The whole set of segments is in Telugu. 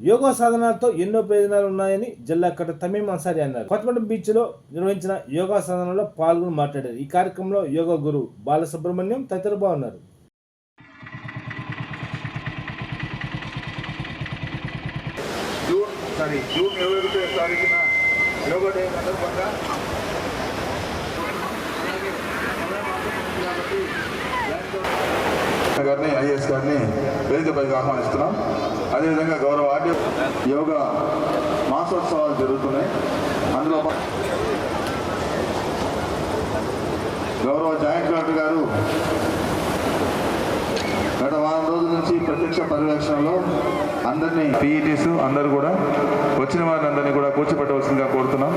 యోగా సాధనాలతో ఎన్నో ప్రయోజనాలు ఉన్నాయని జిల్లా కలెక్టర్ తమీం అన్సారీ అన్నారు. కొత్తపట్నం బీచ్ లో నిర్వహించిన యోగా సాధనలో పాల్గొని మాట్లాడారు. ఈ కార్యక్రమంలో యోగా గురు బాలసుబ్రహ్మణ్యం తదితరులు బాగున్నారు. జూన్ 21వ తారీఖున యోగా డే సందర్భంగా గారిని ఐఏఎస్ గారిని వేదికపైకి ఆహ్వానిస్తున్నాం. అదేవిధంగా గౌరవ ఆర్డీ యోగా మాసోత్సవాలు జరుగుతున్నాయి. అందులో గౌరవ జాయింట్ కలెక్టర్ గారు గత వారం రోజుల నుంచి ప్రత్యక్ష పర్యవేక్షణలో అందరినీ పీఈటీస్ అందరూ కూడా వచ్చిన వారిని కూడా కూర్చోపెట్టవలసిందిగా కోరుతున్నాం.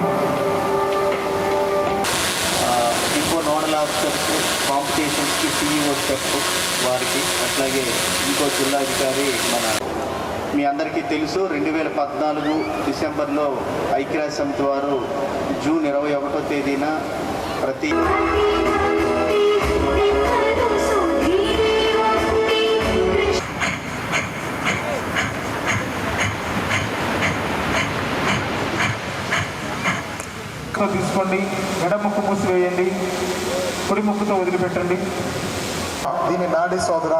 ఇంకో నోడల్ ఆఫీసర్స్ కాంపిటీషన్స్కి CEO స్టెప్ వారికి, అట్లాగే ఇంకో జిల్లాధికారి మీ అందరికీ తెలుసు 2014 డిసెంబర్లో ఐక్యరాజ్య సమితి వారు జూన్ 21వ తేదీన ప్రతి తీసుకోండి, ఎడ ముక్కు మూసివేయండి, కుడి ముక్కుతో వదిలిపెట్టండి. దీని నాడి సోదర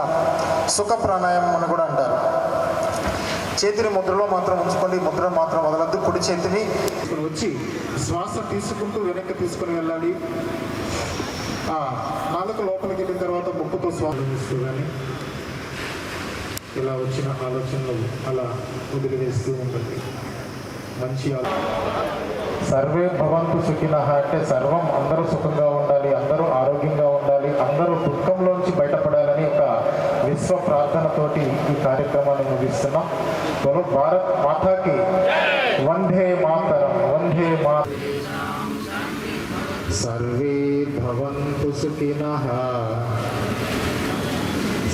సుఖ ప్రాణాయామం అని కూడా అంటారు. చేతిని ముద్రలో మాత్రం ఉంచుకోండి, ముద్ర మాత్రం వదలద్దు. కుడి చేతిని వచ్చి శ్వాస తీసుకుంటూ వెనక్కి తీసుకుని వెళ్ళాలి. నాలుక లోపలికి వెళ్ళిన తర్వాత ముక్కుతో శ్వాస తీస్తూ కానీ ఇలా వచ్చిన ఆలోచనలు అలా వదిలివేస్తూ ఉంటుంది. మంచి సర్వే భవంతు సుఖినః అంటే సర్వం అందరూ సుఖంగా ఉండాలి, అందరూ ఆరోగ్యంగా ఉండాలి, అందరూ దుఃఖంలోంచి బయటపడాలని ఒక విశ్వ ప్రార్థనతోటి ఈ కార్యక్రమాన్ని ముగిస్తున్నాం. భారత్ మాతాకి వందే మాతరం, వందే మాతరం. సర్వే భవంతు సుఖినః,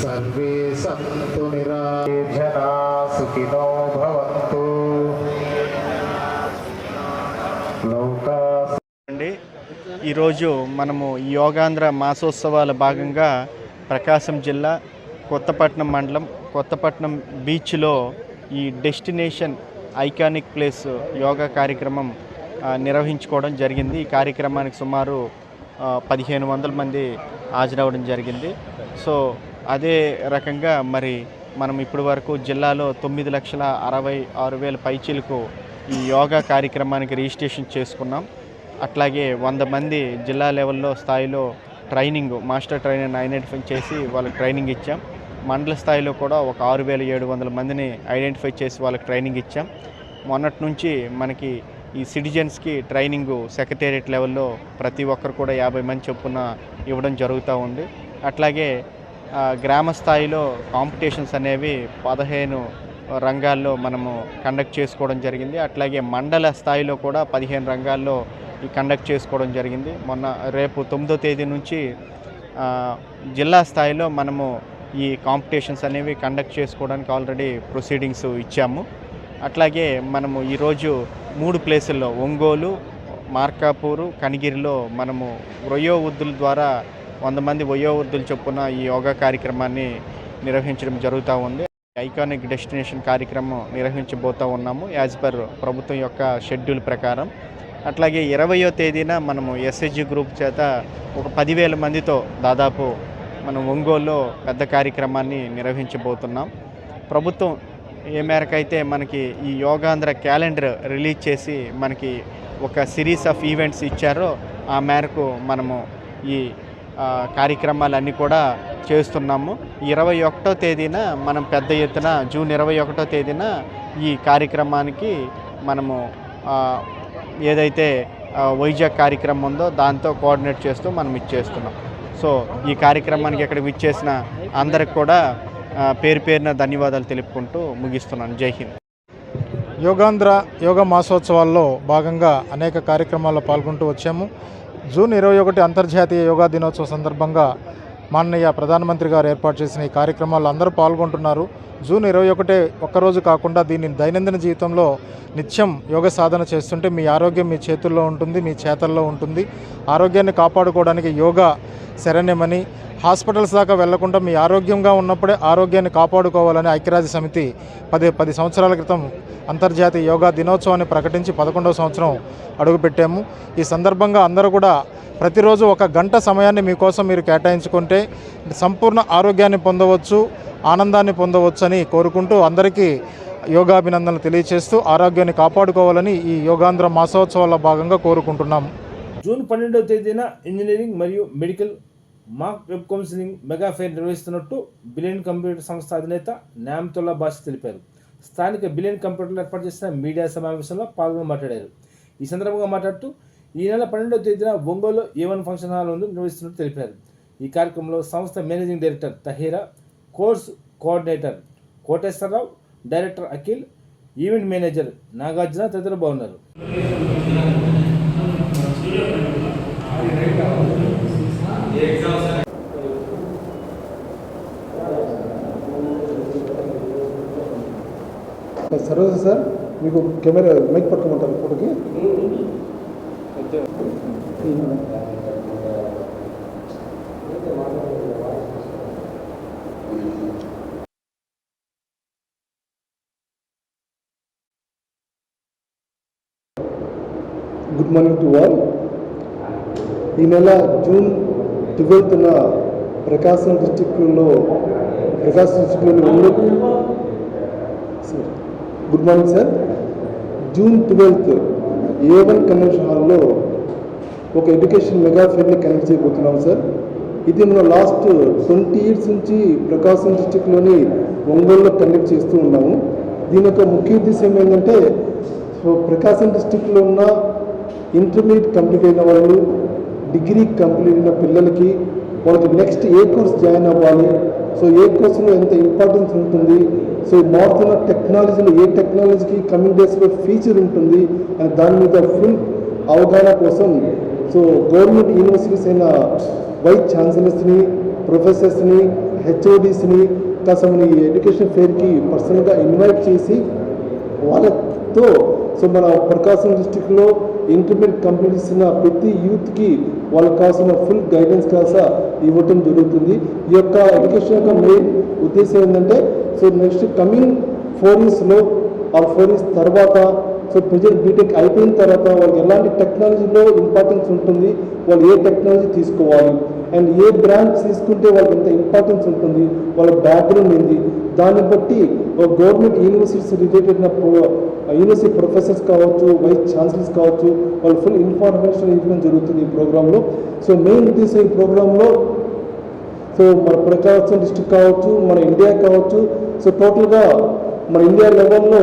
సర్వే సంతు నిరాజనా సుఖినో భవంతు. ఈరోజు మనము యోగాంధ్ర మాసోత్సవాల భాగంగా ప్రకాశం జిల్లా కొత్తపట్నం మండలం కొత్తపట్నం బీచ్లో ఈ డెస్టినేషన్ ఐకానిక్ ప్లేస్ యోగా కార్యక్రమం నిర్వహించుకోవడం జరిగింది. ఈ కార్యక్రమానికి సుమారు 1500 మంది హాజరవడం జరిగింది. సో అదే రకంగా మరి మనం ఇప్పటి వరకు జిల్లాలో 9,66,000 పైచీలకు ఈ యోగా కార్యక్రమానికి రిజిస్ట్రేషన్ చేసుకున్నాం. అట్లాగే 100 మంది జిల్లా లెవెల్లో స్థాయిలో ట్రైనింగ్ మాస్టర్ ట్రైనర్ని ఐడెంటిఫై చేసి వాళ్ళకి ట్రైనింగ్ ఇచ్చాం. మండల స్థాయిలో కూడా ఒక 6,700 మందిని ఐడెంటిఫై చేసి వాళ్ళకి ట్రైనింగ్ ఇచ్చాం. మొన్నటి నుంచి మనకి ఈ సిటిజన్స్కి ట్రైనింగ్ సెక్రటేరియట్ లెవెల్లో ప్రతి ఒక్కరు కూడా 50 మంది చొప్పున ఇవ్వడం జరుగుతూ ఉంది. అట్లాగే గ్రామ స్థాయిలో కాంపిటీషన్స్ అనేవి 15 రంగాల్లో మనము కండక్ట్ చేసుకోవడం జరిగింది. అట్లాగే మండల స్థాయిలో కూడా 15 రంగాల్లో ఈ కండక్ట్ చేసుకోవడం జరిగింది. రేపు 9వ తేదీ నుంచి జిల్లా స్థాయిలో మనము ఈ కాంపిటీషన్స్ అనేవి కండక్ట్ చేసుకోవడానికి ఆల్రెడీ ప్రొసీడింగ్స్ ఇచ్చాము. అట్లాగే మనము ఈరోజు 3 ప్లేసుల్లో ఒంగోలు, మార్కాపూరు, కనిగిరిలో మనము వయోవృద్ధుల ద్వారా 100 మంది వయోవృద్ధుల చొప్పున ఈ యోగా కార్యక్రమాన్ని నిర్వహించడం జరుగుతూ ఉంది. ఐకానిక్ డెస్టినేషన్ కార్యక్రమం నిర్వహించబోతూ ఉన్నాము యాజ్ పర్ ప్రభుత్వం యొక్క షెడ్యూల్ ప్రకారం. అట్లాగే 20వ తేదీన మనము SHG గ్రూప్ చేత ఒక 10,000 మందితో దాదాపు మనం ఒంగోలులో పెద్ద కార్యక్రమాన్ని నిర్వహించబోతున్నాం. ప్రభుత్వం ఏ మేరకైతే మనకి ఈ యోగాంధ్ర క్యాలెండర్ రిలీజ్ చేసి మనకి ఒక సిరీస్ ఆఫ్ ఈవెంట్స్ ఇచ్చారో ఆ మేరకు మనము ఈ కార్యక్రమాలన్నీ కూడా చేస్తున్నాము. 21వ తేదీన మనం పెద్ద ఎత్తున జూన్ 21వ తేదీన ఈ కార్యక్రమానికి మనము ఏదైతే వైజాగ్ కార్యక్రమం ఉందో దాంతో కోఆర్డినేట్ చేస్తూ మనం ఇచ్చేస్తున్నాం. సో ఈ కార్యక్రమానికి ఇక్కడికి ఇచ్చేసిన అందరికి కూడా పేరు పేరున ధన్యవాదాలు తెలుపుకుంటూ ముగిస్తున్నాను. జై హింద్. యోగాంధ్ర యోగా మాసోత్సవాల్లో భాగంగా అనేక కార్యక్రమాల్లో పాల్గొంటూ వచ్చాము. జూన్ 21 అంతర్జాతీయ యోగా దినోత్సవం సందర్భంగా మాననీయ ప్రధానమంత్రి గారు ఏర్పాటు చేసిన ఈ కార్యక్రమాల్లో అందరూ పాల్గొంటున్నారు. జూన్ 21 ఒక్కరోజు కాకుండా దీన్ని దైనందిన జీవితంలో నిత్యం యోగ సాధన చేస్తుంటే మీ ఆరోగ్యం మీ చేతుల్లో ఉంటుంది, మీ చేతల్లో ఉంటుంది. ఆరోగ్యాన్ని కాపాడుకోవడానికి యోగా శరణ్యమని, హాస్పిటల్స్ దాకా వెళ్లకుండా మీ ఆరోగ్యంగా ఉన్నప్పుడే ఆరోగ్యాన్ని కాపాడుకోవాలని ఐక్యరాజ్య సమితి 10 సంవత్సరాల క్రితం అంతర్జాతీయ యోగా దినోత్సవాన్ని ప్రకటించి 11వ సంవత్సరం అడుగుపెట్టాము. ఈ సందర్భంగా అందరూ కూడా ప్రతిరోజు 1 గంట సమయాన్ని మీకోసం మీరు కేటాయించుకుంటే సంపూర్ణ ఆరోగ్యాన్ని పొందవచ్చు, ఆనందాన్ని పొందవచ్చు అని కోరుకుంటూ అందరికీ యోగాభినందనలు తెలియజేస్తూ ఆరోగ్యాన్ని కాపాడుకోవాలని ఈ యోగాంధ్ర మాసోత్సవాల భాగంగా కోరుకుంటున్నాము. జూన్ 12వ తేదీన ఇంజనీరింగ్ మరియు medical mock web counselling mega fair నిర్వహిస్తున్నట్టు బిలియన్ కంప్యూటర్ సంస్థ అధినేత న్యామతుల్లా బాష్ తెలిపారు. స్థానిక బిలియన్ కంప్యూటర్లు ఏర్పాటు చేసిన మీడియా సమావేశంలో పాల్గొని మాట్లాడారు. ఈ సందర్భంగా మాట్లాడుతూ ఈ నెల 12వ తేదీన ఒంగోలు A1 ఫంక్షన్ హాల్ నందు నిర్వహిస్తున్నట్టు తెలిపారు. ఈ కార్యక్రమంలో సంస్థ managing director Tahira, course coordinator Koteswararao, director Akhil, event manager Nagarjuna తదితరులు బాగున్నారు. సరోజ సార్, మీకు కెమెరా మైక్ పట్టుకోమంటారు ఫోటోకి. Good morning to all. ఈ నెల జూన్ 12న ప్రకాశం డిస్టిక్లోని good morning sir. June 12th A1 convention హాల్లో ఒక ఎడ్యుకేషన్ మెగా ఫెయిర్ని కండక్ట్ చేయబోతున్నాం సార్. ఇది మనం లాస్ట్ 20 years నుంచి ప్రకాశం డిస్టిక్లోని ఒంగోలులో కండక్ట్ చేస్తూ ఉన్నాము. దీని యొక్క ముఖ్య ఉద్దేశం ఏంటంటే, ప్రకాశం డిస్టిక్లో ఉన్న ఇంటర్మీడియట్ కంప్లీట్ అయిన వాళ్ళు, డిగ్రీ కంప్లీట్ అయిన పిల్లలకి వాళ్ళకి నెక్స్ట్ ఏ కోర్స్ జాయిన్ అవ్వాలి, సో ఏ కోర్సులో ఎంత ఇంపార్టెన్స్ ఉంటుంది, సో మారుతున్న టెక్నాలజీలో ఏ టెక్నాలజీకి కమింగ్ డేస్లో ఫీచర్ ఉంటుంది అని దాని మీద ఫుల్ అవగాహన కోసం సో గవర్నమెంట్ యూనివర్సిటీస్ అయిన వైస్ ఛాన్సలర్స్ని, ప్రొఫెసర్స్ని, HODస్ని కాస్త ఈ ఎడ్యుకేషన్ ఫెయిర్కి పర్సనల్గా ఇన్వైట్ చేసి వాళ్ళతో సో మన ప్రకాశం డిస్టిక్లో ఇంటర్మీడియట్ కంప్లీట్ చేసిన ప్రతి యూత్కి వాళ్ళకి కావాల్సిన ఫుల్ గైడెన్స్ కాస్త ఇవ్వటం జరుగుతుంది. ఈ యొక్క ఎడ్యుకేషన్ యొక్క మెయిన్ ఉద్దేశం ఏంటంటే, సో నెక్స్ట్ కమింగ్ 4 yearsలో ఆ 4 years తర్వాత సో ప్రజెంట్ బీటెక్ అయిపోయిన తర్వాత వాళ్ళకి ఎలాంటి టెక్నాలజీలో ఇంపార్టెన్స్ ఉంటుంది, వాళ్ళు ఏ టెక్నాలజీ తీసుకోవాలి అండ్ ఏ బ్రాంచ్ తీసుకుంటే వాళ్ళకి ఎంత ఇంపార్టెన్స్ ఉంటుంది, వాళ్ళ బ్యాక్గ్రౌండ్ ఏంది, దాన్ని బట్టి government universities related university professors కావచ్చు, వైస్ ఛాన్సలర్స్ కావచ్చు, వాళ్ళు ఫుల్ ఇన్ఫర్మేషన్ ఇవ్వడం జరుగుతుంది ఈ ప్రోగ్రాంలో. సో మెయిన్ ఉద్దేశం ఈ ప్రోగ్రాంలో సో మన ప్రకాశం డిస్ట్రిక్ట్ కావచ్చు, మన ఇండియా కావచ్చు, సో టోటల్గా మన ఇండియా లెవెల్లో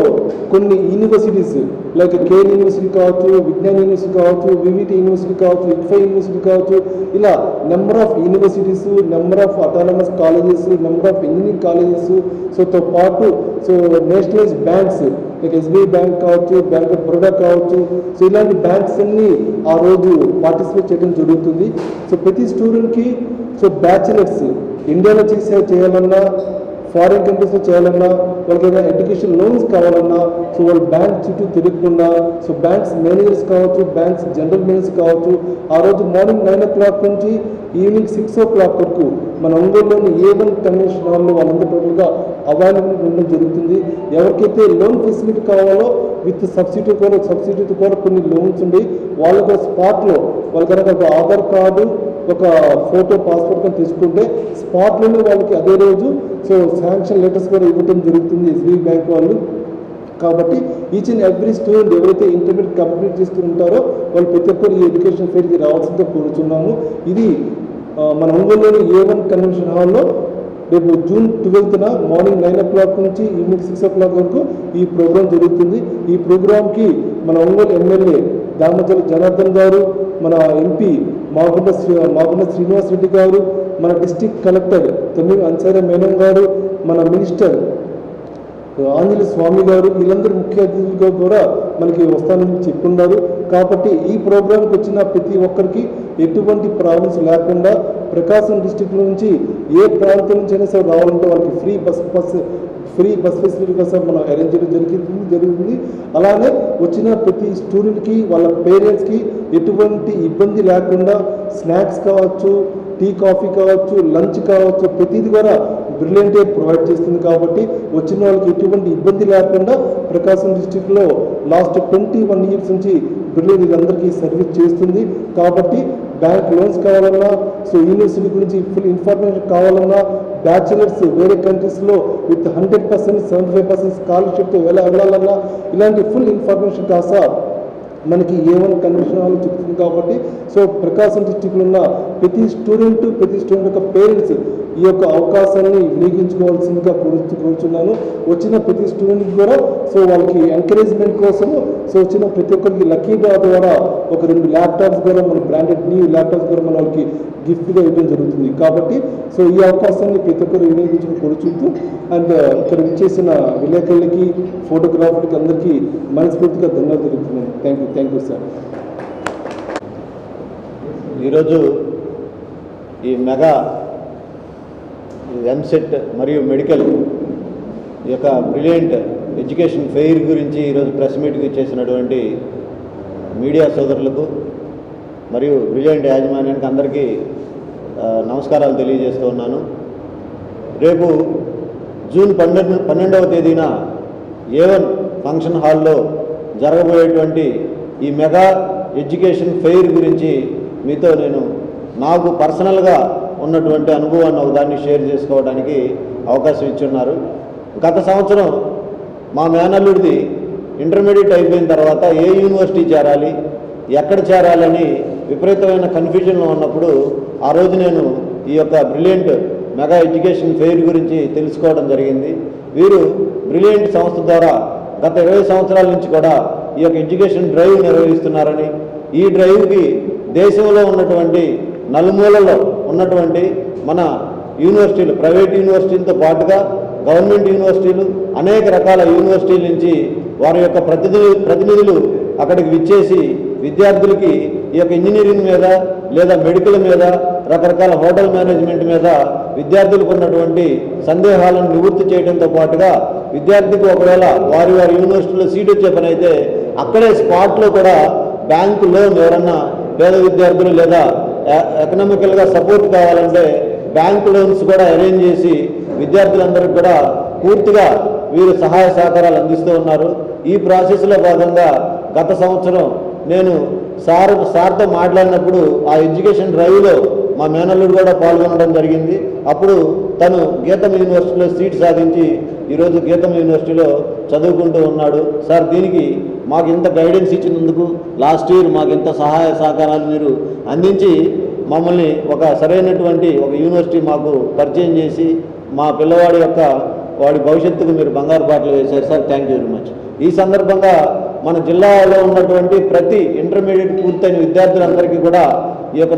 కొన్ని యూనివర్సిటీస్ లైక్ కేర్ యూనివర్సిటీ కావచ్చు, విజ్ఞాన్ యూనివర్సిటీ కావచ్చు, వివిటి యూనివర్సిటీ కావచ్చు, ITFI యూనివర్సిటీ కావచ్చు, ఇలా number of universities, number of autonomous colleges, number of engineering colleges, so పాటు so nationalise banks like SBI bank కావచ్చు, బ్యాంక్ ఆఫ్ బరోడా కావచ్చు, సో ఇలాంటి బ్యాంక్స్ అన్ని ఆ రోజు పార్టిసిపేట్ చేయడం జరుగుతుంది. సో ప్రతి స్టూడెంట్కి సో బ్యాచిలర్స్ ఇండియాలో చేయాలన్నా, ఫారిన్ కంట్రీస్లో చేయాలన్నా, వాళ్ళకి ఏదైనా ఎడ్యుకేషన్ లోన్స్ కావాలన్నా సో వాళ్ళు బ్యాంక్ చుట్టూ తిరగకుండా సో బ్యాంక్స్ మేనేజర్స్ కావచ్చు, బ్యాంక్స్ జనరల్ మేనేజర్స్ కావచ్చు, ఆ రోజు మార్నింగ్ 9 o'clock నుంచి ఈవినింగ్ 6 o'clock వరకు మన ఒంగోలులోని A1 కన్వెన్షన్ హాల్లో వాళ్ళందరూ టోటల్గా అవైలబుల్ ఉండడం జరుగుతుంది. ఎవరికైతే లోన్ ఫెసిలిటీ కావాలో విత్ సబ్సిడీతో కూడా కొన్ని లోన్స్ ఉండి వాళ్ళకు స్పాట్లో వాళ్ళ కనుక ఒక ఆధార్ కార్డు, ఒక ఫోటో, పాస్పోర్ట్ కానీ తీసుకుంటే స్పాట్లోనే వాళ్ళకి అదే రోజు సో శాంక్షన్ లెటర్స్ కూడా ఇవ్వడం జరుగుతుంది SBI బ్యాంక్ వాళ్ళు. కాబట్టి ఈచ్ అండ్ ఎవ్రీ స్టూడెంట్ ఎవరైతే ఇంటర్మీడియట్ కంప్లీట్ చేసుకుంటారో వాళ్ళు ప్రతి ఒక్కరు ఈ ఎడ్యుకేషన్ ఫెయిర్కి రావాల్సిందిగా కోరుతున్నాము. ఇది మన ఒంగోలులోని A1 కన్వెన్షన్ హాల్లో రేపు జూన్ 12న మార్నింగ్ 9 o'clock నుంచి ఈవినింగ్ 6 o'clock వరకు ఈ ప్రోగ్రాం జరుగుతుంది. ఈ ప్రోగ్రాంకి మన ఒంగోలు ఎమ్మెల్యే దామచల జనార్దన్ గారు, మన ఎంపీ మాగుంట శ్రీనివాస్ రెడ్డి గారు, మన డిస్ట్రిక్ట్ కలెక్టర్ తమిళ అన్సారీ మేనం గారు, మన మినిస్టర్ ఆంజనేయ స్వామి గారు, వీళ్ళందరూ ముఖ్య అతిథులుగా కూడా మనకి వస్తానని చెప్పున్నారు. కాబట్టి ఈ ప్రోగ్రాంకి వచ్చిన ప్రతి ఒక్కరికి ఎటువంటి ప్రాబ్లమ్స్ లేకుండా ప్రకాశం డిస్టిక్ నుంచి ఏ ప్రాంతం నుంచి అయినా సరే రావాలంటే వాళ్ళకి ఫ్రీ బస్ ఫెసిలిటీ కోసం మనం అరేంజ్ చేయడం జరుగుతుంది. అలానే వచ్చిన ప్రతి స్టూడెంట్కి వాళ్ళ పేరెంట్స్కి ఎటువంటి ఇబ్బంది లేకుండా స్నాక్స్ కావచ్చు, టీ కాఫీ కావచ్చు, లంచ్ కావచ్చు, ప్రతిదీ కూడా బ్రిలియంట్ ప్రొవైడ్ చేస్తుంది. కాబట్టి వచ్చిన వాళ్ళకి ఎటువంటి ఇబ్బంది లేకుండా ప్రకాశం డిస్టిక్లో లాస్ట్ 21 years నుంచి బ్రిలియంట్ వీళ్ళందరికీ సర్వీస్ చేస్తుంది. కాబట్టి బ్యాంక్ లోన్స్ కావాలన్నా, సో యూనివర్సిటీ గురించి ఫుల్ ఇన్ఫర్మేషన్ కావాలన్నా, బ్యాచిలర్స్ వేరే కంట్రీస్లో విత్ 100%, 75% స్కాలర్షిప్తో వెళ్ళాలన్నా ఇలాంటి ఫుల్ ఇన్ఫర్మేషన్ కాస్త మనకి A1 కన్వెన్షన్ హాల్ చెప్తుంది. కాబట్టి సో ప్రకాశం డిస్టిక్లో ఉన్న ప్రతి స్టూడెంట్ యొక్క పేరెంట్స్ ఈ యొక్క అవకాశాన్ని వినియోగించుకోవాల్సిందిగా కోరుచున్నాను. వచ్చిన ప్రతి స్టూడెంట్కి కూడా సో వాళ్ళకి ఎంకరేజ్మెంట్ కోసము సో వచ్చిన ప్రతి ఒక్కరికి లక్కీ డ్రా ద్వారా ఒక 2 ల్యాప్టాప్స్ కూడా మన బ్రాండెడ్ న్యూ ల్యాప్టాప్స్ కూడా మన వాళ్ళకి గిఫ్ట్గా ఇవ్వడం జరుగుతుంది. కాబట్టి సో ఈ అవకాశాన్ని ప్రతి ఒక్కరు వినియోగించుకుని కోరుచుంటూ అండ్ ఇక్కడ విచ్చేసిన విలేకరులకి, ఫోటోగ్రాఫర్లకి అందరికీ మనస్ఫూర్తిగా ధన్యవాదాలు తెలుపుతున్నాను. Thank you sir. ఈరోజు ఈ మెగా ఎంసెట్ మరియు మెడికల్ ఈ యొక్క బ్రిలియంట్ ఎడ్యుకేషన్ ఫెయిర్ గురించి ఈరోజు ప్రెస్ మీట్కి చేసినటువంటి మీడియా సోదరులకు మరియు బ్రిలియంట్ యాజమాన్యానికి అందరికీ నమస్కారాలు తెలియజేస్తూ ఉన్నాను. రేపు జూన్ 12వ తేదీన A1 ఫంక్షన్ హాల్లో జరగబోయేటువంటి ఈ మెగా ఎడ్యుకేషన్ ఫెయిర్ గురించి మీతో నాకు పర్సనల్గా ఉన్నటువంటి అనుభవాన్ని ఒకదాన్ని షేర్ చేసుకోవడానికి అవకాశం ఇచ్చున్నారు. గత సంవత్సరం మా మేనల్లుడిది ఇంటర్మీడియట్ అయిపోయిన తర్వాత ఏ యూనివర్సిటీ చేరాలి, ఎక్కడ చేరాలని విపరీతమైన కన్ఫ్యూజన్లో ఉన్నప్పుడు ఆ రోజు నేను ఈ యొక్క బ్రిలియంట్ మెగా ఎడ్యుకేషన్ ఫెయిర్ గురించి తెలుసుకోవడం జరిగింది. వీరు బ్రిలియంట్ సంస్థ ద్వారా గత 20 సంవత్సరాల నుంచి కూడా ఈ యొక్క ఎడ్యుకేషన్ డ్రైవ్ నిర్వహిస్తున్నారని, ఈ డ్రైవ్కి దేశంలో ఉన్నటువంటి నలుమూలలో ఉన్నటువంటి మన యూనివర్సిటీలు, ప్రైవేట్ యూనివర్సిటీలతో పాటుగా గవర్నమెంట్ యూనివర్సిటీలు, అనేక రకాల యూనివర్సిటీల నుంచి వారి యొక్క ప్రతినిధులు అక్కడికి విచ్చేసి విద్యార్థులకి ఈ యొక్క ఇంజనీరింగ్ మీద లేదా మెడికల్ మీద, రకరకాల హోటల్ మేనేజ్మెంట్ మీద విద్యార్థులకు ఉన్నటువంటి సందేహాలను నివృత్తి చేయడంతో పాటుగా విద్యార్థికి ఒకవేళ వారి యూనివర్సిటీలో సీట్ వచ్చే పని అయితే అక్కడే స్పాట్లో కూడా బ్యాంకు లోన్ ఎవరన్నా పేద విద్యార్థులు లేదా ఎకనామికల్గా సపోర్ట్ కావాలంటే బ్యాంక్ లోన్స్ కూడా అరేంజ్ చేసి విద్యార్థులందరికీ కూడా పూర్తిగా వీరు సహాయ సహకారాలు అందిస్తూ ఉన్నారు. ఈ ప్రాసెస్లో భాగంగా గత సంవత్సరం నేను సార్తో మాట్లాడినప్పుడు ఆ ఎడ్యుకేషన్ డ్రైవ్లో మా మేనల్లుడు కూడా పాల్గొనడం జరిగింది. అప్పుడు తను గీతం యూనివర్సిటీలో సీట్ సాధించి ఈరోజు గీతం యూనివర్సిటీలో చదువుకుంటూ ఉన్నాడు. సార్, దీనికి మాకు ఇంత గైడెన్స్ ఇచ్చినందుకు, లాస్ట్ ఇయర్ మాకు ఇంత సహాయ సహకారాలు మీరు అందించి మమ్మల్ని ఒక సరైనటువంటి ఒక యూనివర్సిటీ మాకు పరిచయం చేసి మా పిల్లవాడి వాడి భవిష్యత్తుకు మీరు బంగారు బాటలు వేశారు sir. Thank you very much. ఈ సందర్భంగా మన జిల్లాలో ఉన్నటువంటి ప్రతి ఇంటర్మీడియట్ పూర్తయిన విద్యార్థులందరికీ కూడా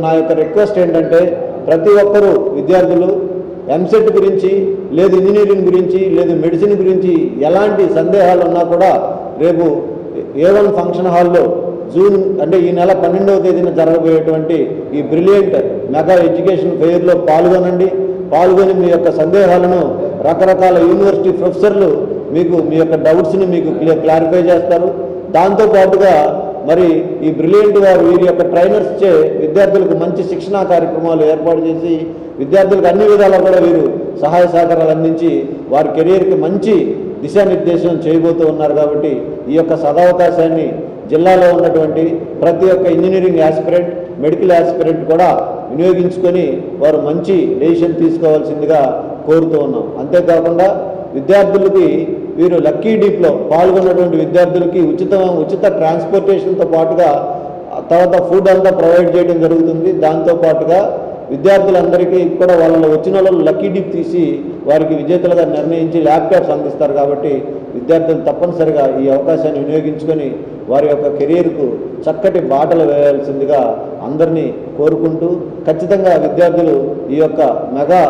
నా యొక్క రిక్వెస్ట్ ఏంటంటే, ప్రతి ఒక్కరూ విద్యార్థులు ఎంసెట్ గురించి, లేదు ఇంజనీరింగ్ గురించి, లేదు మెడిసిన్ గురించి ఎలాంటి సందేహాలు ఉన్నా కూడా రేపు A1 ఫంక్షన్ హాల్లో జూన్ అంటే ఈ నెల 12వ తేదీన జరగబోయేటువంటి ఈ బ్రిలియంట్ మెగా ఎడ్యుకేషన్ ఫెయిర్లో పాల్గొని మీ యొక్క సందేహాలను రకరకాల యూనివర్సిటీ ప్రొఫెసర్లు మీకు మీ యొక్క డౌట్స్ని మీకు క్లారిఫై చేస్తారు. దాంతోపాటుగా మరి ఈ బ్రిలియంట్ వారు వీరి యొక్క ట్రైనర్స్ చే విద్యార్థులకు మంచి శిక్షణా కార్యక్రమాలు ఏర్పాటు చేసి విద్యార్థులకు అన్ని విధాలా కూడా వీరు సహాయ సహకారాలు అందించి వారి కెరీర్కి మంచి దిశానిర్దేశం చేయబోతూ ఉన్నారు. కాబట్టి ఈ యొక్క సదవకాశాన్ని జిల్లాలో ఉన్నటువంటి ప్రతి ఒక్క ఇంజనీరింగ్ యాస్పిరెంట్, మెడికల్ యాస్పిరెంట్ కూడా వినియోగించుకొని వారు మంచి డెసిషన్ తీసుకోవాల్సిందిగా కోరుతూ ఉన్నాం. అంతేకాకుండా విద్యార్థులకి వీరు లక్కీ డీప్లో పాల్గొన్నటువంటి విద్యార్థులకి ఉచిత ట్రాన్స్పోర్టేషన్తో పాటుగా తర్వాత ఫుడ్ అంతా ప్రొవైడ్ చేయడం జరుగుతుంది. దాంతోపాటుగా విద్యార్థులందరికీ కూడా వాళ్ళలో వచ్చిన వాళ్ళు లక్కీ డీప్ తీసి వారికి విజేతలుగా నిర్ణయించి ల్యాప్టాప్స్ అందిస్తారు. కాబట్టి విద్యార్థులు తప్పనిసరిగా ఈ అవకాశాన్ని వినియోగించుకొని వారి యొక్క కెరీర్కు చక్కటి బాటలు వేయాల్సిందిగా అందరినీ కోరుకుంటూ, ఖచ్చితంగా విద్యార్థులు ఈ యొక్క మెగా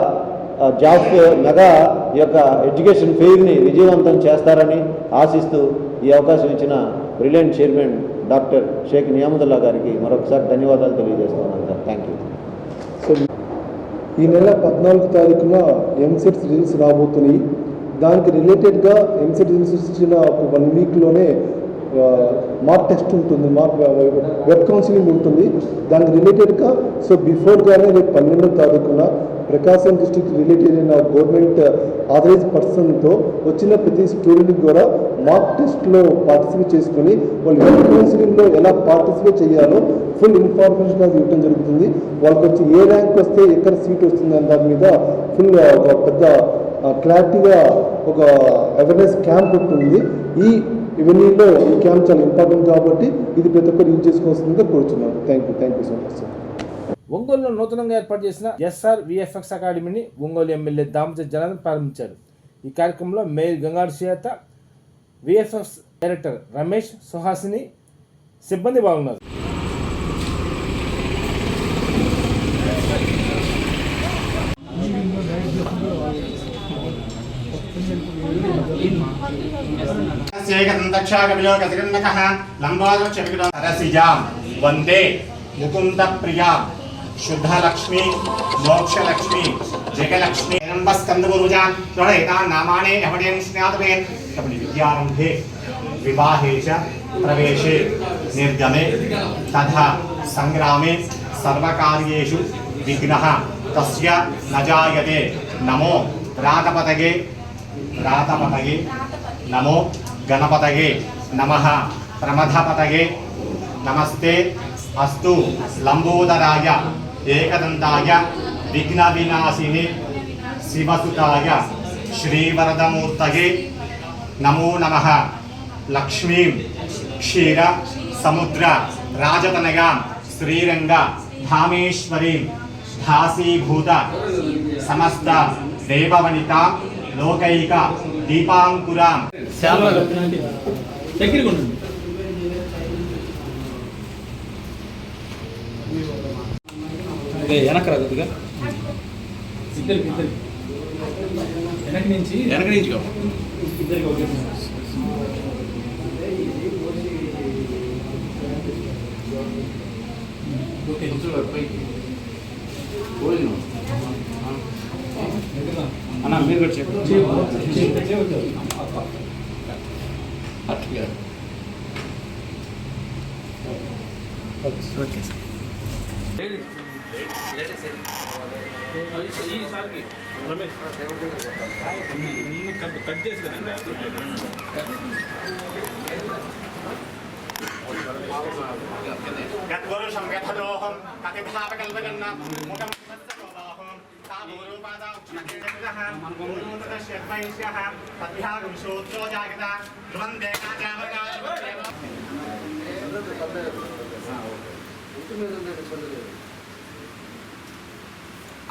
ఈ యొక్క ఎడ్యుకేషన్ ఫెయిర్ని విజయవంతం చేస్తారని ఆశిస్తూ ఈ అవకాశం ఇచ్చిన బ్రిలియంట్ చైర్మన్ డాక్టర్ షేక్ నియామతుల్లా గారికి మరొకసారి ధన్యవాదాలు తెలియజేస్తున్నాను సార్. Thank you. సో ఈ నెల 14 తారీఖున ఎంసెట్ రిజల్ట్స్ రాబోతున్నాయి. దానికి రిలేటెడ్గా ఎంసెట్ రిజల్ట్స్ ఇచ్చిన ఒక 1 వీక్లోనే మార్క్ టెస్ట్ ఉంటుంది, వెబ్ కౌన్సిలింగ్ ఉంటుంది. దానికి రిలేటెడ్గా సో బిఫోర్గానే రేపు 12వ తారీఖున ప్రకాశం డిస్ట్రిక్ట్ రిలేటెడ్ అయిన గవర్నమెంట్ ఆథరైజ్ పర్సన్తో వచ్చిన ప్రతి స్టూడెంట్కి కూడా మార్క్ టెస్ట్లో పార్టిసిపేట్ చేసుకొని వాళ్ళు వెబ్ కౌన్సిలింగ్లో ఎలా పార్టిసిపేట్ చేయాలో ఫుల్ ఇన్ఫర్మేషన్ అది ఇవ్వడం జరుగుతుంది. వాళ్ళకి వచ్చి ఏ ర్యాంక్ వస్తే ఎక్కడ సీట్ వస్తుంది అనే దాని మీద ఫుల్ ఒక పెద్ద క్లారిటీగా ఒక అవేర్నెస్ క్యాంప్ ఉంటుంది. ఇవన్నీలో ఈ క్యాంప్ చాలా ఇంపార్టెంట్ కాబట్టి ఇది ప్రతి ఒక్కరు యూజ్ చేసుకోవాల్సిందిగా కోరుతున్నాను. Thank you so much sir. ఒంగోలులో నూతనంగా ఏర్పాటు చేసిన ఎస్ఆర్ విఎఫ్ఎక్స్ అకాడమీని ఒంగోలు ఎమ్మెల్యే దామోదర్ జనార్దన్ ప్రారంభించారు. ఈ కార్యక్రమంలో mayor Gangadu Sujatha, VFX director Ramesh, Suhasini సిబ్బంది పాల్గొన్నారు. వందే ముకుంద ప్రియా శుద్ధలక్ష్మి మోక్షలక్ష్మి జగలక్ష్మి స్కందగురుజాన్ నామానే ఎవడేం స్నాతవేన్ విద్యారంభే వివాహే చ ప్రవేశే నిర్గమే తథా సంగ్రామే సర్వకార్యేషు విఘ్నః తస్య న జాయతే. నమో రాతపతగే నమో గణపతగే నమః ప్రమథపతగే నమస్తే అస్తు లంబోదరాయ ఏకదంతాయ విఘ్న వినాశిని శివసుతాయ శ్రీవరదమూర్తయే నమో నమః. లక్ష్మీం క్షీర సముద్ర రాజతనయాం శ్రీరంగ ధామేశ్వరీం ధాసీభూత సమస్త దేవవనితాం లోకైక దీపాంకురాం. వెనక నుంచి అన్న మీరు కూడా చెప్పండి. Okay sir. కట్ చేసి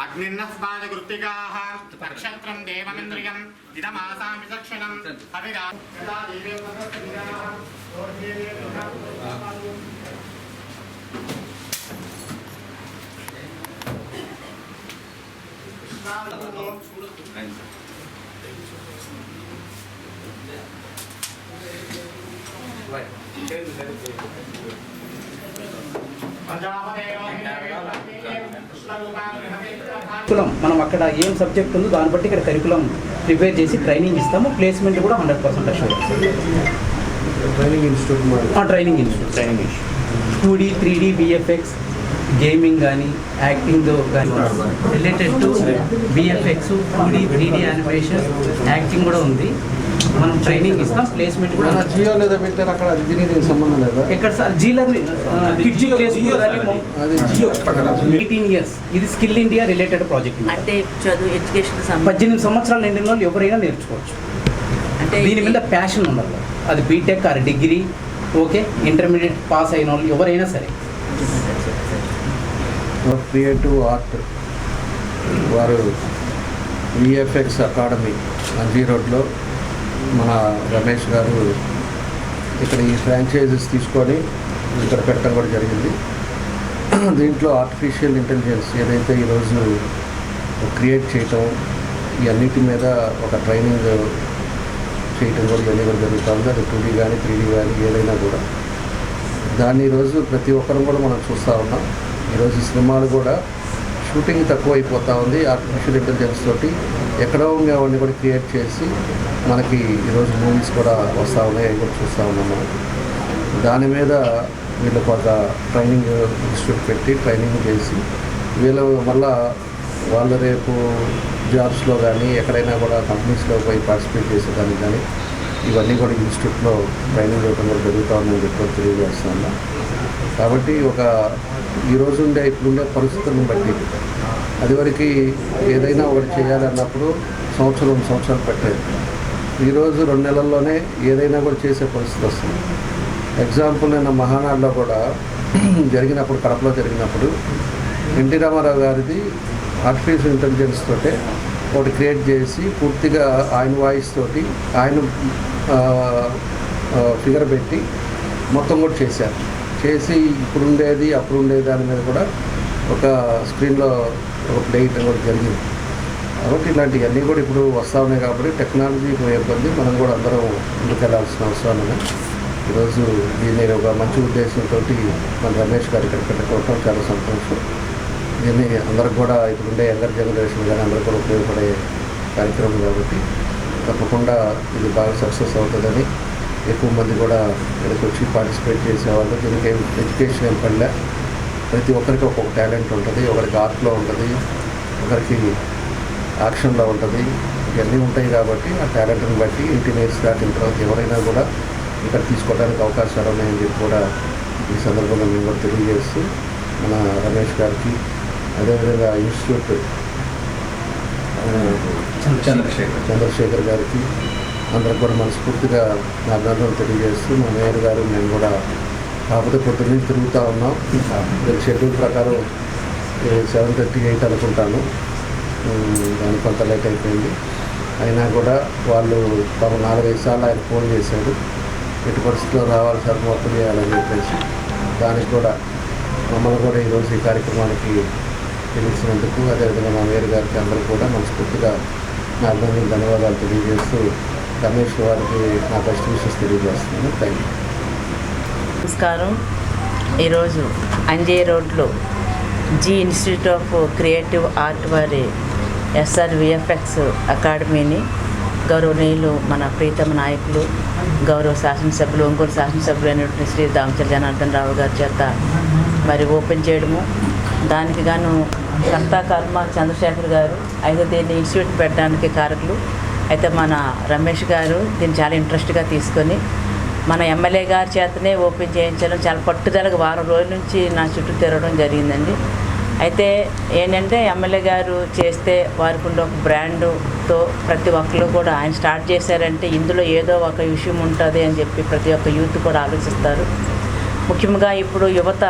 అగ్నిన్నః బాణగృత్తికాః నక్షత్రం దేవమింద్రియం ఇదమాసామి విచక్షణం హవిరా యదా దేవేంద్రః మనం అక్కడ ఏం సబ్జెక్ట్ ఉందో దాన్ని బట్టి ఇక్కడ కరికులం ప్రిపేర్ చేసి ట్రైనింగ్ ఇస్తాము. ప్లేస్మెంట్ కూడా 100% assurance. Training institute 2D 3D VFX gaming కానీ యాక్టింగ్ కానీ related to VFX 2D 3D animation acting కూడా ఉంది. మనం ట్రైనింగ్ ఇస్తాం. ప్లేస్మెంట్ కూడా జియో లేదా పెట్టారు అక్కడ దీనికి సంబంధం లేదా? ఇక్కడ సార్ జీలర్ని కిడ్జీ ప్లేస్ 18 years. ఇది స్కిల్ ఇండియా రిలేటెడ్ ప్రాజెక్ట్. అంటే చదువు ఎడ్యుకేషన్ 18 సంవత్సరాలు నిండిన వాళ్ళు ఎవరైనా నేర్చుకోవచ్చు. అంటే దీని మీద ప్యాషన్ ఉండాలి. అది BTech or degree okay, intermediate pass అయిన వాళ్ళు ఎవరైనా సరే. క్రియేటివ్ ఆర్ట్ వారు విఎఫ్ఎక్స్ అకాడమీ మంజీ రోడ్లో మన రమేష్ గారు ఇక్కడ ఈ ఫ్రాంచైజెస్ తీసుకొని ఇక్కడ పెట్టడం కూడా జరిగింది. దీంట్లో ఆర్టిఫిషియల్ ఇంటెలిజెన్స్ ఏదైతే ఈరోజు క్రియేట్ చేయటం ఈ అన్నిటి మీద ఒక ట్రైనింగ్ చేయటం కూడా ఇవన్నీ కూడా జరుగుతుంది. అది 2D కానీ 3D కానీ ఏదైనా కూడా దాన్ని ఈరోజు ప్రతి ఒక్కరు కూడా మనం చూస్తూ ఉన్నాం. ఈరోజు సినిమాలు కూడా షూటింగ్ తక్కువ అయిపోతూ ఉంది. ఆర్టిఫిషియల్ ఇంటెలిజెన్స్ తోటి ఎక్కడో అవన్నీ కూడా క్రియేట్ చేసి మనకి ఈరోజు మూవీస్ కూడా వస్తూ ఉన్నాయి, అవి కూడా చూస్తూ ఉన్నాం మనం. దాని మీద వీళ్ళకు ఒక ట్రైనింగ్ ఇన్స్టిట్యూట్ పెట్టి ట్రైనింగ్ చేసి వీళ్ళు మళ్ళా వాళ్ళు రేపు జాబ్స్లో కానీ ఎక్కడైనా కూడా కంపెనీస్లో పోయి పార్టిసిపేట్ చేసేదానికి కానీ ఇవన్నీ కూడా ఇన్స్టిట్యూట్లో ట్రైనింగ్ ఇవ్వడం కూడా జరుగుతూ ఉందని చెప్పి తెలియజేస్తున్నా. కాబట్టి ఈరోజు ఇప్పుడుండే పరిస్థితులను బట్టి అదివరకు ఏదైనా ఒకటి చేయాలన్నప్పుడు సంవత్సరాలు పెట్టేది. ఈరోజు 2 నెలల్లోనే ఏదైనా కూడా చేసే పరిస్థితి వస్తుంది. ఎగ్జాంపుల్ నిన్న మహానాడులో కూడా జరిగినప్పుడు, కడపలో జరిగినప్పుడు ఎన్టీ రామారావు గారిది ఆర్టిఫిషియల్ ఇంటెలిజెన్స్ తోటే ఒకటి క్రియేట్ చేసి పూర్తిగా ఆయన వాయిస్ తోటి ఆయన ఫిగర్ పెట్టి మొత్తం కూడా చేశారు. చేసి ఇప్పుడుండేది అప్పుడుండేది దాని మీద కూడా ఒక స్క్రీన్లో ఒక ప్లే చేయడం కూడా జరిగింది. కాబట్టి ఇలాంటివన్నీ కూడా ఇప్పుడు వస్తూ ఉన్నాయి. కాబట్టి టెక్నాలజీ పోయేకొద్ది మనం కూడా అందరం ముందుకెళ్లాల్సిన అవసరం ఉంది. ఈరోజు దీన్ని ఒక మంచి ఉద్దేశంతో మన రమేష్ గారు ఇక్కడ పెట్టుకోవటం చాలా సంతోషం. దీన్ని అందరికి కూడా ఇప్పుడుండే యంగర్ జనరేషన్ కానీ అందరూ కూడా ఉపయోగపడే కార్యక్రమం కాబట్టి తప్పకుండా ఇది బాగా సక్సెస్ అవుతుందని ఎక్కువ మంది కూడా ఇక్కడికి వచ్చి పార్టిసిపేట్ చేసేవాళ్ళు. దీనికి ఎడ్యుకేషన్ ఏం పడలే, ప్రతి ఒక్కరికి ఒక్కొక్క టాలెంట్ ఉంటుంది. ఒకరికి ఆర్ట్లో ఉంటుంది, ఒకరికి యాక్షన్లో ఉంటుంది, ఇవన్నీ ఉంటాయి. కాబట్టి ఆ టాలెంట్ని బట్టి ఇంటీరియర్స్ దాటిన తర్వాత ఎవరైనా కూడా ఇక్కడ తీసుకోవడానికి అవకాశాలు ఉన్నాయని చెప్పి కూడా ఈ సందర్భంగా మేము కూడా తెలియజేస్తూ మన రమేష్ గారికి, అదేవిధంగా ఇన్స్టిట్యూట్ చంద్రశేఖర్ గారికి అందరికి కూడా మనస్ఫూర్తిగా నా అభినందనలు తెలియజేస్తూ మా మేయర్ గారు మేము కూడా కాకపోతే పొద్దున్న నుంచి తిరుగుతూ ఉన్నాం. షెడ్యూల్ ప్రకారం 7:38 అనుకుంటాను, దానికి కొంత లేట్ అయిపోయింది. అయినా కూడా వాళ్ళు పాపం 4-5 సార్లు ఆయన ఫోన్ చేశాడు, ఎటు పరిస్థితుల్లో రావాలి సార్ మొత్తం చేయాలని చెప్పేసి. దానికి కూడా మమ్మల్ని కూడా ఈరోజు ఈ కార్యక్రమానికి పిలిచినందుకు, అదేవిధంగా మా మేయర్ గారికి అందరికీ కూడా మనస్ఫూర్తిగా నా అభినందనలు ధన్యవాదాలు తెలియజేస్తూ రమేష్ గారికి నా బెస్ట్ విషెస్ తెలియజేస్తున్నాను. Thank you. నమస్కారం. ఈరోజు అంజే రోడ్లో G institute of creative art వారి SRVFX అకాడమీని గౌరవనీయులు మన ప్రీతమ నాయకులు గౌరవ శాసనసభ్యులు, ఒంగోలు శాసనసభ్యులు అయినటువంటి శ్రీ దామచర్ల జనార్దన్ రావు గారి చేత మరి ఓపెన్ చేయడము, దానికి గాను కర్మ చంద్రశేఖర్ గారు అయితే దీన్ని ఇన్స్టిట్యూట్ పెట్టడానికి కారకులు. అయితే మన రమేష్ గారు దీన్ని చాలా ఇంట్రెస్ట్గా తీసుకొని మన ఎమ్మెల్యే గారి చేతనే ఓపెన్ చేయించడం, చాలా పట్టుదలగా వారం రోజుల నుంచి నా చుట్టూ తిరగడం జరిగిందండి. అయితే ఏంటంటే ఎమ్మెల్యే గారు చేస్తే వారికి ఉండే ఒక బ్రాండ్తో ప్రతి ఒక్కరు కూడా ఆయన స్టార్ట్ చేశారంటే ఇందులో ఏదో ఒక విషయం ఉంటుంది అని చెప్పి ప్రతి ఒక్క యూత్ కూడా ఆలోచిస్తారు. ముఖ్యంగా ఇప్పుడు యువత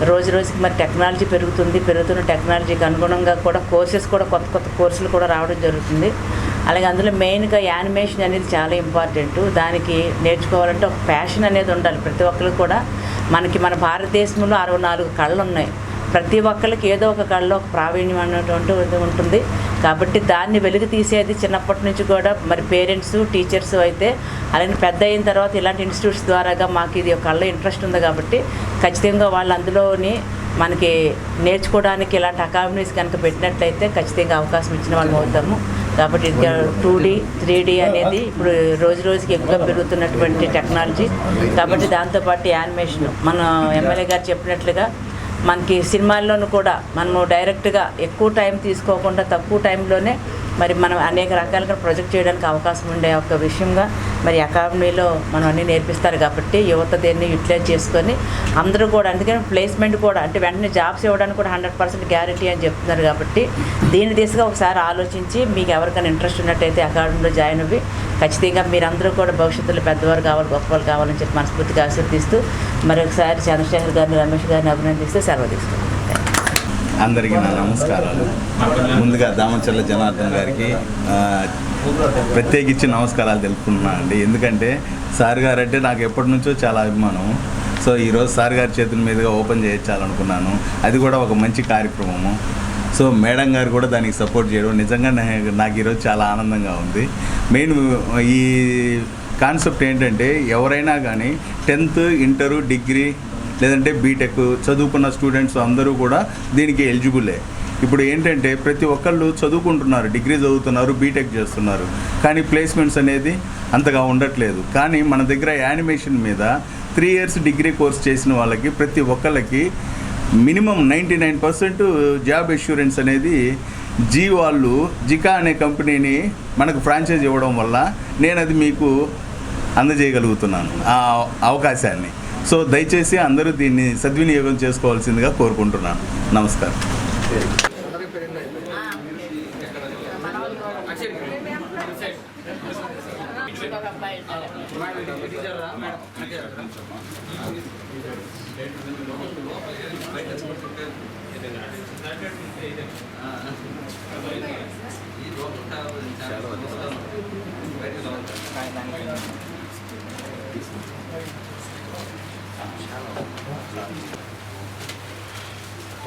రోజు రోజుకి మరి టెక్నాలజీ పెరుగుతున్న టెక్నాలజీకి అనుగుణంగా కూడా కోర్సెస్ కూడా కొత్త కోర్సులు కూడా రావడం జరుగుతుంది. అలాగే అందులో మెయిన్గా యానిమేషన్ అనేది చాలా ఇంపార్టెంట్. దానికి నేర్చుకోవాలంటే ఒక ప్యాషన్ అనేది ఉండాలి ప్రతి ఒక్కరికి కూడా. మన భారతదేశంలో 64 కళలు ఉన్నాయి. ప్రతి ఒక్కరికి ఏదో ఒక కళలో ఒక ప్రావీణ్యం అనేటువంటి ఉంటుంది. కాబట్టి దాన్ని వెలుగు తీసేది చిన్నప్పటి నుంచి కూడా మరి పేరెంట్స్, టీచర్స్ అయితే, అలాగే పెద్ద అయిన తర్వాత ఇలాంటి ఇన్స్టిట్యూట్స్ ద్వారాగా మాకు ఇది ఒక కళ్ళ ఇంట్రెస్ట్ ఉంది కాబట్టి ఖచ్చితంగా వాళ్ళు అందులోని మనకి నేర్చుకోవడానికి ఇలాంటి అకాడమీస్ కనుక పెట్టినట్లయితే ఖచ్చితంగా అవకాశం ఇచ్చిన వాళ్ళం అవుతాము. కాబట్టి 2D 3D అనేది ఇప్పుడు రోజు రోజుకి ఎక్కువ పెరుగుతున్నటువంటి టెక్నాలజీ. కాబట్టి దాంతోపాటు యానిమేషన్ మన ఎమ్మెల్యే గారు చెప్పినట్లుగా మనకి సినిమాల్లోనూ కూడా మనము డైరెక్ట్గా ఎక్కువ టైం తీసుకోకుండా తక్కువ టైంలోనే మరి మనం అనేక రకాలుగా ప్రొజెక్ట్ చేయడానికి అవకాశం ఉండే ఒక విషయంగా మరి అకాడమీలో మనం అన్నీ నేర్పిస్తారు. కాబట్టి యువత దీన్ని యూటిలైజ్ చేసుకొని అందరూ కూడా, అందుకని ప్లేస్మెంట్ కూడా అంటే వెంటనే జాబ్స్ ఇవ్వడానికి కూడా 100% గ్యారంటీ అని చెప్తున్నారు. కాబట్టి దీని దిశగా ఒకసారి ఆలోచించి మీకు ఎవరికైనా ఇంట్రెస్ట్ ఉన్నట్టయితే అకాడమీలో జాయిన్ అవ్వి ఖచ్చితంగా మీరందరూ కూడా భవిష్యత్తులో పెద్దవారు కావాలి, గొప్పవాళ్ళు కావాలని చెప్పి మనస్ఫూర్తిగా ఆశీర్దిస్తూ మరొకసారి చంద్రశేఖర్ గారిని, రమేష్ గారిని అభినందిస్తూ సెలవు తీసుకుంటాం. అందరికీ నా నమస్కారాలు. ముందుగా దామచర్ల జనార్దన్ గారికి ప్రత్యేకించి నమస్కారాలు తెలుపుకుంటున్నాను అండి. ఎందుకంటే సార్ గారు అంటే నాకు ఎప్పటి నుంచో చాలా అభిమానం. సో ఈరోజు సార్ గారి చేతుల మీదుగా ఓపెన్ చేయించాలనుకున్నాను. అది కూడా ఒక మంచి కార్యక్రమము. సో మేడం గారు కూడా దానికి సపోర్ట్ చేయడం నిజంగా నాకు ఈరోజు చాలా ఆనందంగా ఉంది. మెయిన్ ఈ కాన్సెప్ట్ ఏంటంటే ఎవరైనా కానీ 10th, ఇంటరు, డిగ్రీ లేదంటే బీటెక్ చదువుకున్న స్టూడెంట్స్ అందరూ కూడా దీనికి ఎలిజిబులే. ఇప్పుడు ఏంటంటే ప్రతి ఒక్కళ్ళు చదువుకుంటున్నారు, డిగ్రీ చదువుతున్నారు, బీటెక్ చేస్తున్నారు, కానీ ప్లేస్మెంట్స్ అనేది అంతగా ఉండట్లేదు. కానీ మన దగ్గర యానిమేషన్ మీద 3 years డిగ్రీ కోర్స్ చేసిన వాళ్ళకి ప్రతి ఒక్కళ్ళకి మినిమం 99% జాబ్ అష్యూరెన్స్ అనేది వాళ్ళు జికా అనే కంపెనీని మనకు ఫ్రాంచైజ్ ఇవ్వడం వల్ల నేను అది మీకు అందజేయగలుగుతున్నాను ఆ అవకాశాన్ని. సో దయచేసి అందరూ దీన్ని సద్వినియోగం చేసుకోవాల్సిందిగా కోరుకుంటున్నాను. నమస్కారం.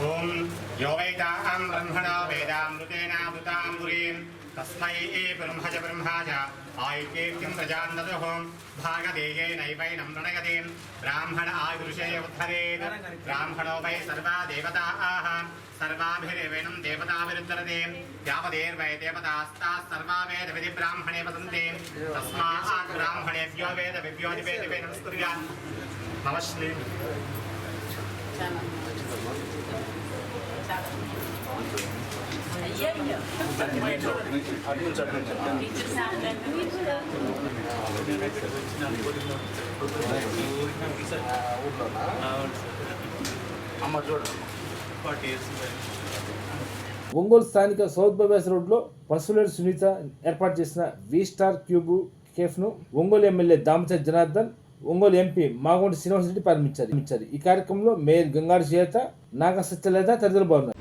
ఓం యో వేదాం బ్రహ్మణో వేదామృతేనామృతాం పురీం తస్మై బ్రహ్మజ ఆయుర్కీర్తిం ప్రజాన్నదుః భాగదేయేనైవైనం ప్రణయతే బ్రాహ్మణ ఆయుర్షే ఉద్ధరేత్ బ్రాహ్మణో వై సర్వా దేవతాః సర్వాభిరేవైనం దేవతాభిరుద్ధరతే యావదేర్వై దేవతాస్తాః సర్వా వేద విధి బ్రాహ్మణే వదంతే తస్మాత్ బ్రాహ్మణేభ్యో వేద విభ్యోధిపేదిపేనం స్కుర్యాత్. నమస్తే. ఒంగోలు స్థానిక సౌత్ బైపాస్ రోడ్లో పశువుల సునీత ఏర్పాటు చేసిన V-Star క్యూబ్ కేఫ్ను ఒంగోలు ఎమ్మెల్యే దామచర్ జనార్దన్, ఒంగోలు ఎంపీ మాగొంటి శ్రీనివాసరెడ్డి ప్రారంభించారు. ఈ కార్యక్రమంలో మేయర్ గంగాడి చేత, నాగ సత్యలేత తదితరులు బాగున్నారు.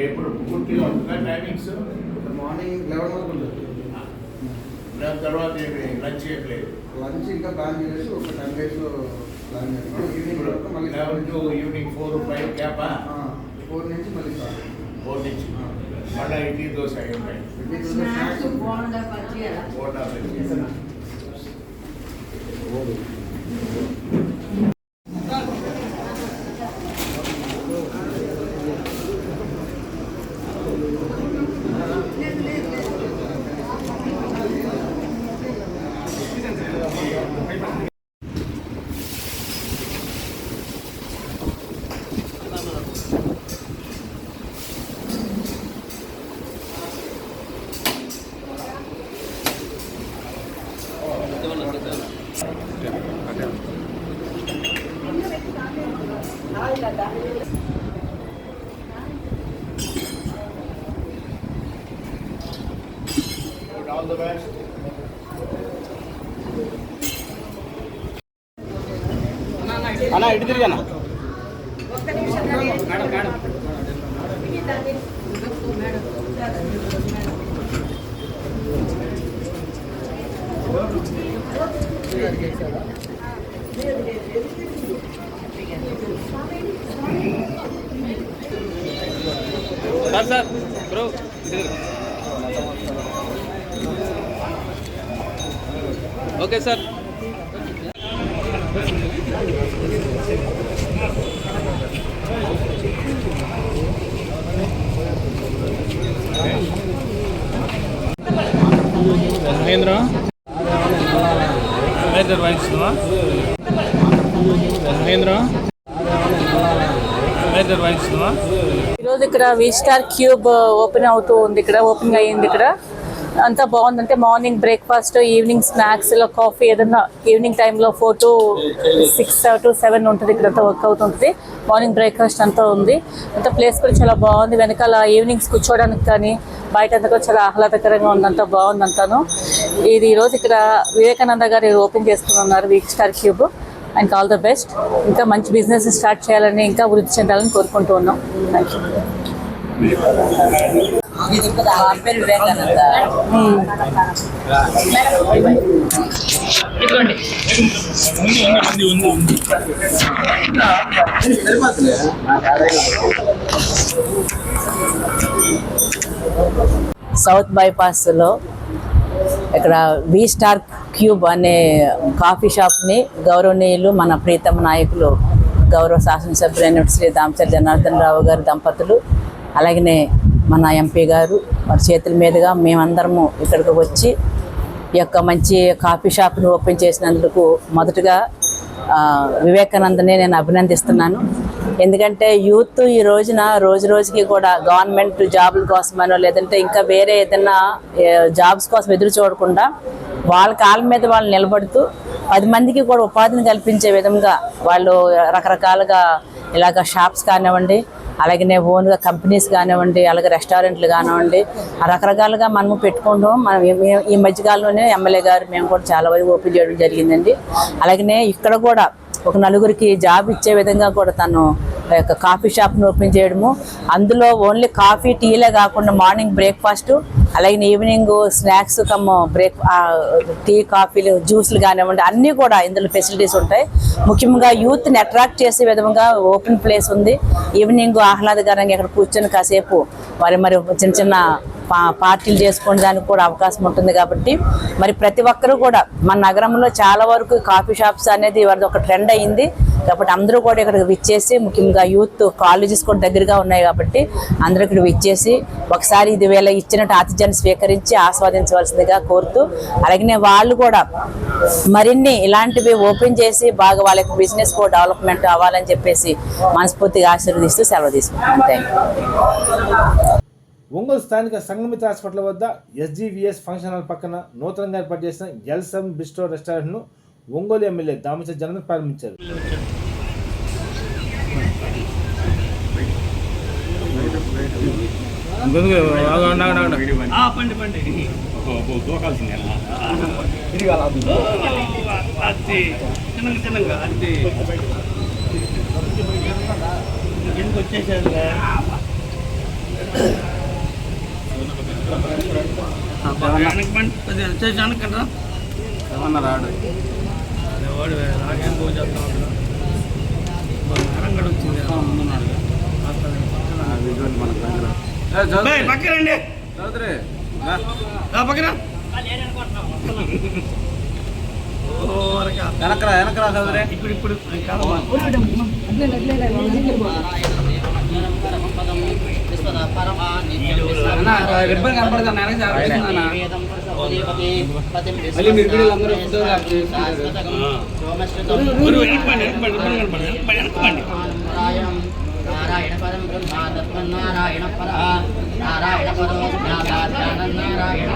ఎప్పుడు పూర్తిగా ఉంటుందా టైమింగ్స్? మార్నింగ్ 11 వరకు ఉంటుంది. దాని తర్వాత లంచ్ చేయట్లేదు. లంచ్ ఇంకా ప్లాన్ చేసి ఒక 10 days ప్లాన్ చేస్తాం. ఈవినింగ్ వరకు మళ్ళీ 11 to ఈవినింగ్ 4 5 గ్యాపా? 4 నుంచి మళ్ళీ స్టార్ట్. 4 నుంచి మళ్ళీ ఇడ్లీ దోశ అయి ఉంటాయి. Bonda bajji. All the best. అన్నా ఇటు తిరిగానా madam sir bro okay sir. Mahendra వాయిస్తున్నావా? మహేంద్ర వాయిస్తున్నావా? ఈరోజు ఇక్కడ వి స్టార్ క్యూబ్ ఓపెన్ అవుతూ ఉంది, ఇక్కడ ఓపెనింగ్ అయ్యింది. ఇక్కడ అంతా బాగుంది. అంటే మార్నింగ్ బ్రేక్ఫాస్ట్, ఈవినింగ్ స్నాక్స్లో కాఫీ, ఏదన్నా ఈవినింగ్ టైంలో 4 to 6 to 7 ఉంటుంది. ఇక్కడంతా వర్క్ అవుతుంటుంది. మార్నింగ్ బ్రేక్ఫాస్ట్ అంతా ఉంది. అంతా ప్లేస్ కూడా చాలా బాగుంది. వెనకాల ఈవినింగ్స్ కూర్చోవడానికి కానీ బయట అంతా కూడా చాలా ఆహ్లాదకరంగా ఉంది. అంతా బాగుంది అంతాను. ఇది ఈరోజు ఇక్కడ వివేకానంద గారు ఓపెన్ చేసుకున్నారు వి స్టార్ క్యూబ్. ఆయనకి ఆల్ ద బెస్ట్. ఇంకా మంచి బిజినెస్ స్టార్ట్ చేయాలని, ఇంకా వృద్ధి చెందాలని కోరుకుంటూ ఉన్నాం. థ్యాంక్ సౌత్ బైపాస్లో ఇక్కడ వి స్టార్ క్యూబ్ అనే కాఫీ షాప్ని గౌరవనీయులు మన ప్రీతమ నాయకులు గౌరవ శాసనసభ్యులైన శ్రీ దామచర్ల జనార్దన్ రావు గారి దంపతులు, అలాగనే మన ఎంపీ గారు వారి చేతుల మీదుగా మేమందరము ఇక్కడికి వచ్చి ఈ యొక్క మంచి కాఫీ షాప్ని ఓపెన్ చేసినందుకు మొదటగా వివేకానందని నేను అభినందిస్తున్నాను. ఎందుకంటే యూత్ ఈ రోజున రోజు రోజుకి కూడా గవర్నమెంట్ జాబుల కోసమనో లేదంటే ఇంకా వేరే ఏదైనా జాబ్స్ కోసం ఎదురు చూడకుండా వాళ్ళ కాళ్ళ మీద వాళ్ళు నిలబడుతూ 10 మందికి కూడా ఉపాధిని కల్పించే విధంగా వాళ్ళు రకరకాలుగా ఇలాగ షాప్స్ కానివ్వండి, అలాగనే ఓన్గా కంపెనీస్ కానివ్వండి, అలాగే రెస్టారెంట్లు కానివ్వండి, రకరకాలుగా మనము పెట్టుకుంటాం. మనం ఈ మధ్యకాలంలోనే ఎమ్మెల్యే గారు మేము కూడా చాలా వరకు ఓపెన్ చేయడం జరిగిందండి. అలాగనే ఇక్కడ కూడా ఒక నలుగురికి జాబ్ ఇచ్చే విధంగా కూడా తను యొక్క కాఫీ షాప్ని ఓపెన్ చేయడము, అందులో ఓన్లీ కాఫీ టీలే కాకుండా మార్నింగ్ బ్రేక్ఫాస్ట్, అలాగే ఈవినింగ్ స్నాక్స్ టీ కాఫీలు జ్యూస్లు కానివ్వండి అన్నీ కూడా ఇందులో ఫెసిలిటీస్ ఉంటాయి. ముఖ్యంగా యూత్ని అట్రాక్ట్ చేసే విధంగా ఓపెన్ ప్లేస్ ఉంది. ఈవినింగ్ ఆహ్లాదకరంగా ఇక్కడ కూర్చొని కాసేపు మరి చిన్న చిన్న పార్టీలు చేసుకునే దానికి కూడా అవకాశం ఉంటుంది. కాబట్టి మరి ప్రతి ఒక్కరూ కూడా మన నగరంలో చాలా వరకు కాఫీ షాప్స్ అనేది వారిది ఒక ట్రెండ్ అయ్యింది. కాబట్టి అందరూ కూడా ఇక్కడికి విచ్చేసి, ముఖ్యంగా యూత్ కాలేజెస్ కూడా దగ్గరగా ఉన్నాయి కాబట్టి అందరూ ఇక్కడ విచ్చేసి ఒకసారి ఇది వీళ్ళ ఇచ్చినట్టు ఆతిథ్యాన్ని స్వీకరించి ఆస్వాదించవలసిందిగా కోరుతూ, అలాగనే వాళ్ళు కూడా మరిన్ని ఇలాంటివి ఓపెన్ చేసి బాగా వాళ్ళ యొక్క బిజినెస్ కూడా డెవలప్మెంట్ అవ్వాలని చెప్పేసి మనస్ఫూర్తిగా ఆశీర్వదిస్తూ సెలవు తీసుకుంటాను. Thank you. ఒంగోలు స్థానిక సంగమిత్ర హాస్పిటల్ వద్ద SGVS ఫంక్షన్ హాల్ పక్కన నూతనంగా ఏర్పాటు చేసిన ఎల్7 బిస్ట్రో రెస్టారెంట్ను ఒంగోలు ఎమ్మెల్యే దామచర్ల జనార్దన్ ప్రారంభించారు. రాడు నాకేం పో చెప్తా ఉంటాడు వచ్చింది పక్కనండి పక్కన వెనకరా చదువురే ఇప్పుడు రిబ్బన్ కనపడతాను నారాయణ పరం బ్రహ్మ తస్మన్నారాయణ పర నారాయణ పరో నారాయణ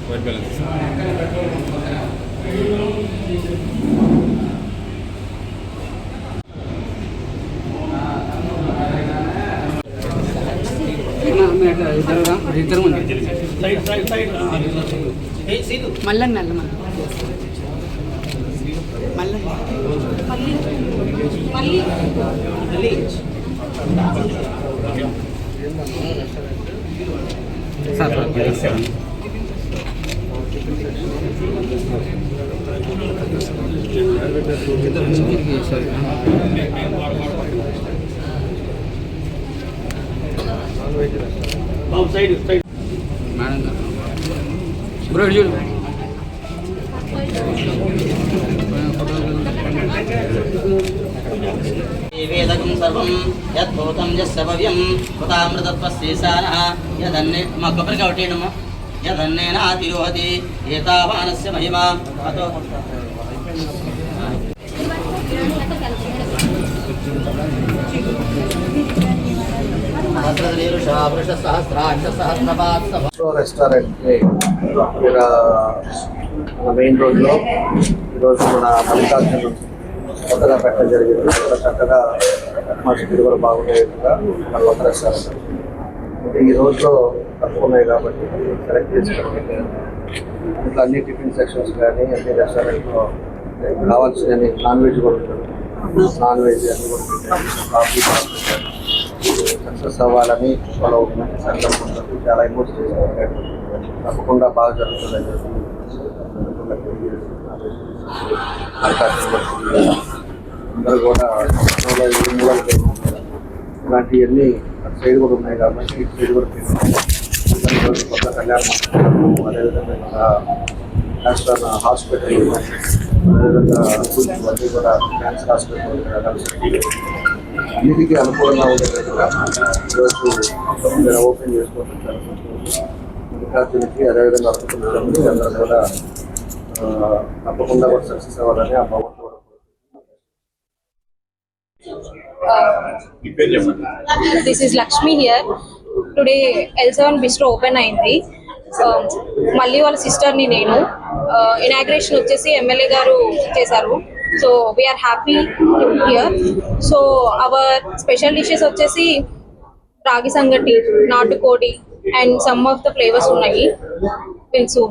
వైట్ బ్యాలెన్స్ ఇద్దరు మళ్ళీ మేడం బ్రో చూడు వేదకం సర్వం యద్భూతం యస్య భవ్యం కృతామృతత్వస్యైశానః యదన్నే మా కొబ్బరికాయ కొట్టేయడమ్మా యదన్నేనాతిరోహతి ఏతావానస్య మహిమా అతో రెస్టారెంట్ మెయిన్ రోడ్లో ఈరోజు మన మల్లికార్జున కొత్తగా పెట్టడం జరిగింది. చాలా చక్కగా అట్మాస్ఫియర్ కూడా బాగుండే విధంగా మన కొత్త రెస్టారెంట్ ఈ రోజులో తక్కువ ఉన్నాయి కాబట్టి సెలెక్ట్ చేసుకోవడం. ఇంకా అన్ని టిఫిన్ సెక్షన్స్ కానీ అన్ని రెస్టారెంట్లో కావాల్సిన నాన్ వెజ్ కూడా ఉంటుంది. నాన్ వెజ్ అన్ని కూడా కాఫీ సక్సెస్ అవ్వాలని ఫాలో అవుతున్నట్టు సంకల్పం ఉంటుంది. చాలా ఇంపోర్ట్ చేశారు. తప్పకుండా బాగా జరుగుతుందని అందరూ కూడా ఇలాంటివన్నీ అటు సైడ్ కూడా ఉన్నాయి కాబట్టి ఇటు సైడ్ కూడా కొత్త కళ్యాణ మండపం, అదేవిధంగా నేషనల్ హాస్పిటల్, అదేవిధంగా అన్నీ కూడా క్యాన్సర్ హాస్పిటల్ అన్నిటికీ అనుకూలంగా ఉండేటట్టుగా ఈరోజు ఓపెన్ చేసుకోవడం విద్యార్థులకి అదేవిధంగా అనుకుంటున్నాము. అందరూ కూడా తప్పకుండా కూడా సక్సెస్ అవ్వాలని ఆ భగవంతుడు. This is Lakshmi here. Today L7 Bistro open అయింది. మళ్ళీ వాళ్ళ సిస్టర్ని నేను ఇనాగ్రేషన్ వచ్చేసి ఎమ్మెల్యే గారు చేశారు. So we're happy here. So our special dishes వచ్చేసి రాగి సంగటి, నాటుకోడి and some of the flavours ఉన్నాయి. తెలుసు